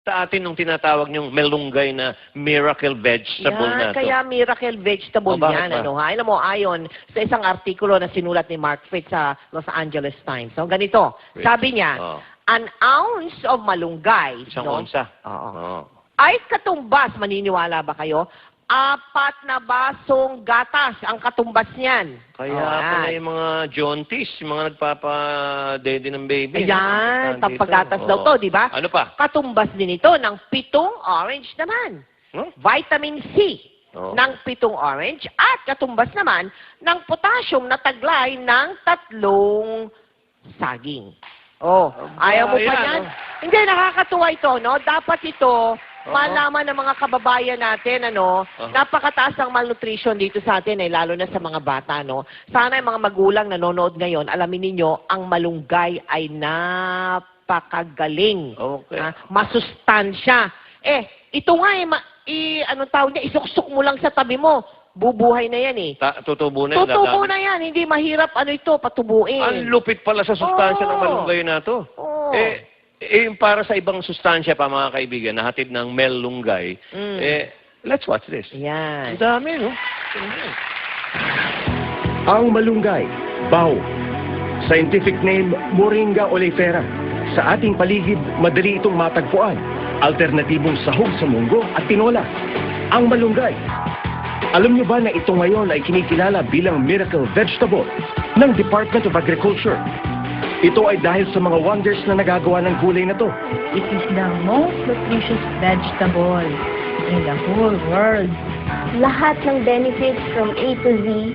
sa atin nung tinatawag niyong melunggay na miracle vegetable Yan, na to? kaya miracle vegetable O, bakit yan. ba? Ano, ha? Alam mo, ayon sa isang artikulo na sinulat ni Mark Fitz sa Los Angeles Times. So, ganito, sabi niya, Oh. an ounce of malunggay, Isang no? onsa. Oo. Oo. Ay katumbas, maniniwala ba kayo? 4 na basong gatas ang katumbas niyan. Kaya pala yung mga jaunties, yung mga nagpapa-daddy ng baby. Ayan, Dito. pampagatas daw Oo. to, di ba? Ano pa? Katumbas din ito ng 7 orange naman. Huh? Vitamin C Oo. ng 7 orange at katumbas naman ng potassium na taglay ng 3 saging. Oh, ayaw mo pa ayan, yan? oh. Hindi, nakakatuwa ito, no? Dapat ito, malaman ng mga kababayan natin, ano, napakataas ang malnutrition dito sa atin, lalo na sa mga bata, no? Sana yung mga magulang nanonood ngayon, alamin ninyo, ang malunggay ay napakagaling. Okay. Masustansya. Ito nga, anong tawag niya, isuksok mo lang sa tabi mo. Bubuhay na yan, eh. Tutubo na. Tutubo na yan. Hindi mahirap, tubuin. Ang lupit pala sa sustansya ng malunggay na to. Oo. Yung para sa ibang sustansya pa, mga kaibigan, nahatid ng melunggay, let's watch this. Yan. Ang dami, no? Ang malunggay, bao. Scientific name, Moringa oleifera. Sa ating paligid, madali itong matagpuan. Alternatibong sahog sa munggo at tinola. Ang malunggay. Alam niyo ba na ito ngayon ay kinikilala bilang miracle vegetable ng Department of Agriculture? Ito ay dahil sa mga wonders na nagagawa ng gulay na to. It is the most nutritious vegetable in the whole world. Lahat ng benefits from A to Z,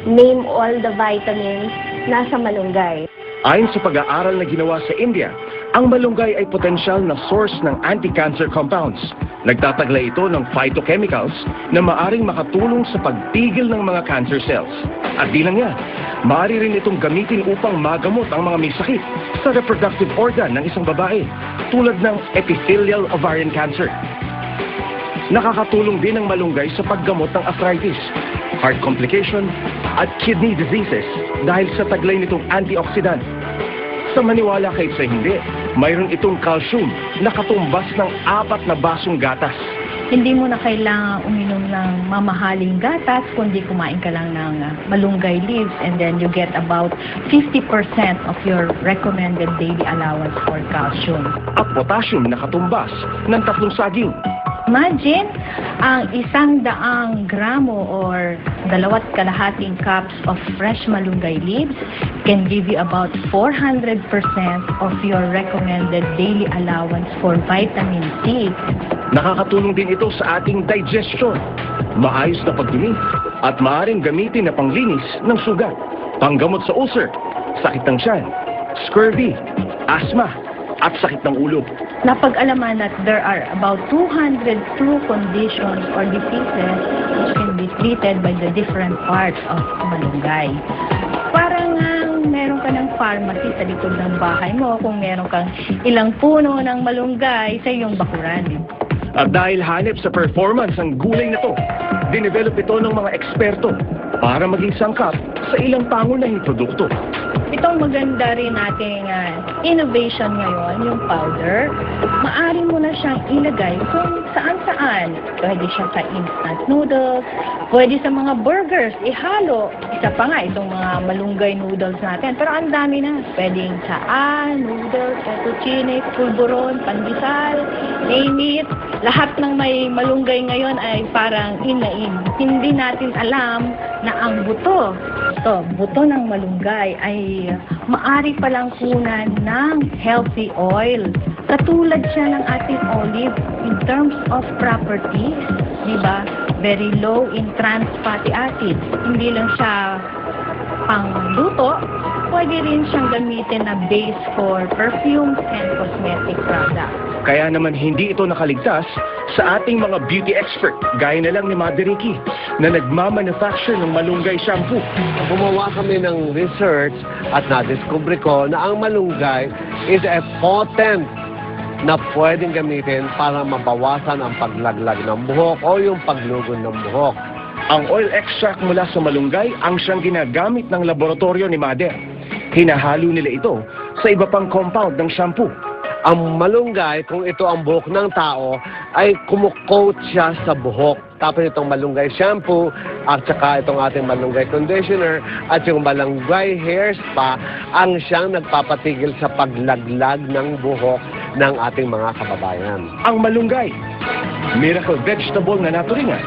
name all the vitamins, nasa malunggay. Ayon sa pag-aaral na ginawa sa India, ang malunggay ay potensyal na source ng anti-cancer compounds. Nagtataglay ito ng phytochemicals na maaring makatulong sa pagpigil ng mga cancer cells. At di lang yan, maaari rin itong gamitin upang magamot ang mga may sakit sa reproductive organ ng isang babae, tulad ng epithelial ovarian cancer. Nakakatulong din ang malunggay sa paggamot ng arthritis, heart complication, at kidney diseases dahil sa taglay nitong antioxidant. Sa maniwala kayo sa hindi, mayroon itong calcium na katumbas ng 4 na basong gatas. Hindi mo na kailangan uminom ng mamahaling gatas, kundi kumain ka lang ng malunggay leaves and then you get about 50% of your recommended daily allowance for calcium. At potassium na katumbas ng 3 saging. Imagine, ang 100 gramo or 2.5 cups of fresh malunggay leaves can give you about 400% of your recommended daily allowance for vitamin C. Nakakatulong din ito sa ating digestion, maayos na pagdumi, at maaaring gamitin na panglinis ng sugat, panggamot sa ulcer, sakit ng tiyan, scurvy, asthma, at sakit ng ulo. Napag-alaman that there are about 202 conditions or diseases which can be treated by the different parts of malunggay. Parang meron ka ng pharmacy sa likod ng bahay mo kung meron kang ilang puno ng malunggay sa iyong bakuran. At dahil hanep sa performance ang gulay na to, dinevelop ito ng mga eksperto para maging sangkap sa ilang pangunahing produkto. Itong maganda rin nating innovation ngayon, yung powder, maaari mo na siyang ilagay kung saan-saan. Pwede siya sa instant noodles, pwede sa mga burgers, ihalo. Isa pa nga, itong mga malunggay noodles natin. Pero ang dami na. Pwedeng noodles, fettuccine, pulburon, pandesal, name it. Lahat ng may malunggay ngayon ay parang in na in. Hindi natin alam na ang buto ng malunggay ay maari palang kunan ng healthy oil. Katulad siya ng ating olive in terms of properties, di ba? Very low in trans fatty acids. Hindi lang siya pangluto, pwede rin siyang gamitin na base for perfumes and cosmetic products. Kaya naman hindi ito nakaligtas sa ating mga beauty expert, gaya na lang ni Mother Ricky, na nagmamanufacture ng malunggay shampoo. Gumawa kami ng research at na-discover ko na ang malunggay is a potent na pwedeng gamitin para mabawasan ang paglaglag ng buhok o yung paglugon ng buhok. Ang oil extract mula sa malunggay ang siyang ginagamit ng laboratorio ni Mother. Hinahalo nila ito sa iba pang compound ng shampoo Ang malunggay, kung ito ang buhok ng tao, ay kumukoat siya sa buhok. Tapos itong malunggay shampoo, at saka itong ating malunggay conditioner, at yung malunggay hair spa, ang siyang nagpapatigil sa paglaglag ng buhok ng ating mga kababayan. Ang malunggay, miracle vegetable na naturingan,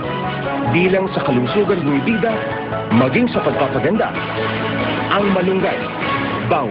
bilang sa kalusugan ng bida, maging sa pagpapaganda. Ang malunggay, Bao.